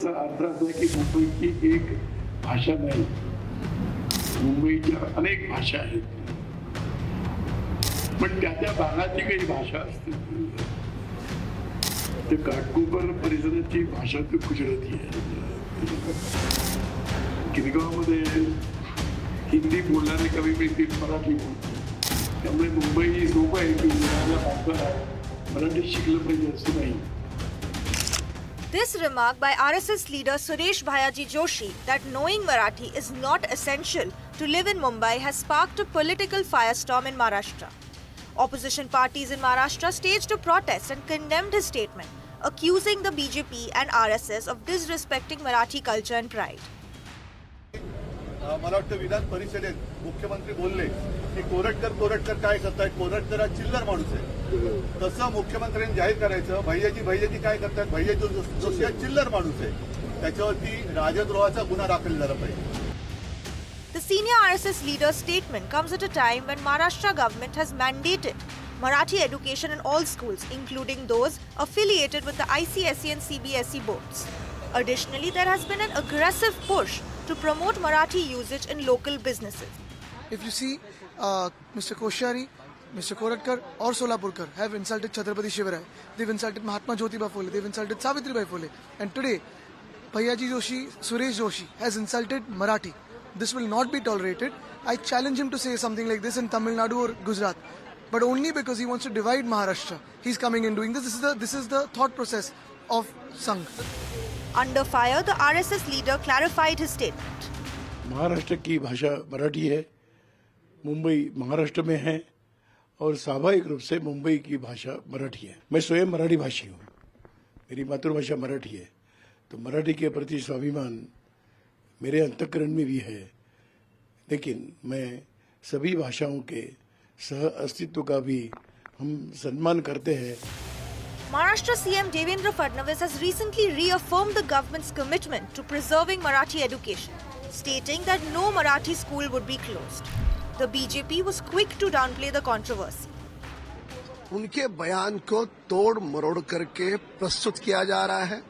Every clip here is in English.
अर्थ असा आहे की मुंबईची एक भाषा नाही, मुंबईच्या अनेक भाषा आहेत, पण त्या त्या भागाची काही भाषा असते. ते घाटकोपर परिसराची भाषा तर गुजराती आहे. गिरगावमध्ये हिंदी बोलणारे कवी मिळतील, मराठी बोलतील. त्यामुळे मुंबई सोपं आहे की मराठी शिकलं पाहिजे असं नाही. This remark by RSS leader Suresh Bhayaji Joshi that knowing Marathi is not essential to live in Mumbai has sparked a political firestorm in Maharashtra. Opposition parties in Maharashtra staged a protest and condemned his statement, accusing the BJP and RSS of disrespecting Marathi culture and pride. मला वाटतं विधान परिषदेत मुख्यमंत्री बोलले की कोरटकर काय करतायत, कोरटकर हा चिल्लर माणूस आहे. तसं मुख्यमंत्र्यांनी जाहीर करायचं, भैयाजी काय करतायत, भैयाजी जोशी हा चिल्लर माणूस आहे. त्याच्यावरती राजद्रोहाचा गुन्हा दाखल झाला पाहिजे. The senior RSS leader's statement comes at a time when Maharashtra government has mandated Marathi education in all schools, including those affiliated with the ICSE and CBSE boards. Additionally, there has been an aggressive push to promote Marathi usage in local businesses. If you see, Mr. Koshari, Mr. Koratkar or Solapurkar have insulted Chhatrapati Shivarai. They've insulted Mahatma Jyotiba Phule. They've insulted Savitribai Phule. And today, Bhayaji Joshi, Suresh Joshi has insulted Marathi. This will not be tolerated. I challenge him to say something like this in Tamil Nadu or Gujarat. But only because he wants to divide Maharashtra. He's coming and doing this. This is the thought process of Sangh. Under fire, the RSS leader clarified his statement. Maharashtra की भाषा मराठी है, मुंबई महाराष्ट्र में है और स्वाभाविक रूप से मुंबई की भाषा मराठी है. मैं स्वयं मराठी भाषी हूँ, मेरी मातृभाषा मराठी है, तो मराठी के प्रति स्वाभिमान मेरे अंतःकरण में भी है. लेकिन मैं सभी भाषाओं के सह अस्तित्व का भी हम सम्मान करते हैं. Maharashtra CM Devendra Fadnavis has recently reaffirmed the government's commitment to preserving Marathi education, stating that no Marathi school would be closed. The BJP was quick to downplay the controversy. उनके बयान को तोड़ मरोड़ करके प्रस्तुत किया जा रहा है.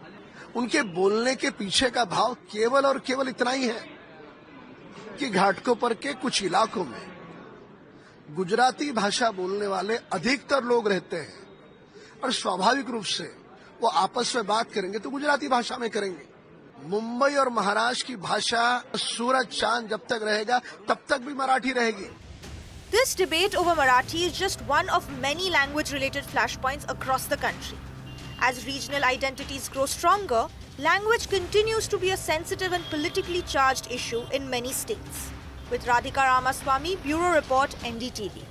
उनके बोलने के पीछे का भाव केवल और केवल इतना ही है कि घाटकोपर के कुछ इलाकों में गुजराती भाषा बोलने वाले अधिकतर लोग रहते हैं और स्वाभाविक रूप से वो आपस में बात करेंगे तो गुजराती भाषा में करेंगे. मुंबई और महाराष्ट्र की भाषा सूरज चांद जब तक रहेगा तब तक भी मराठी रहेगी. This debate over Marathi is just one of many language-related flashpoints across the country. As regional identities grow stronger, language continues to be a sensitive and politically charged issue in many states. With Radhika Ramaswamy, Bureau Report, NDTV.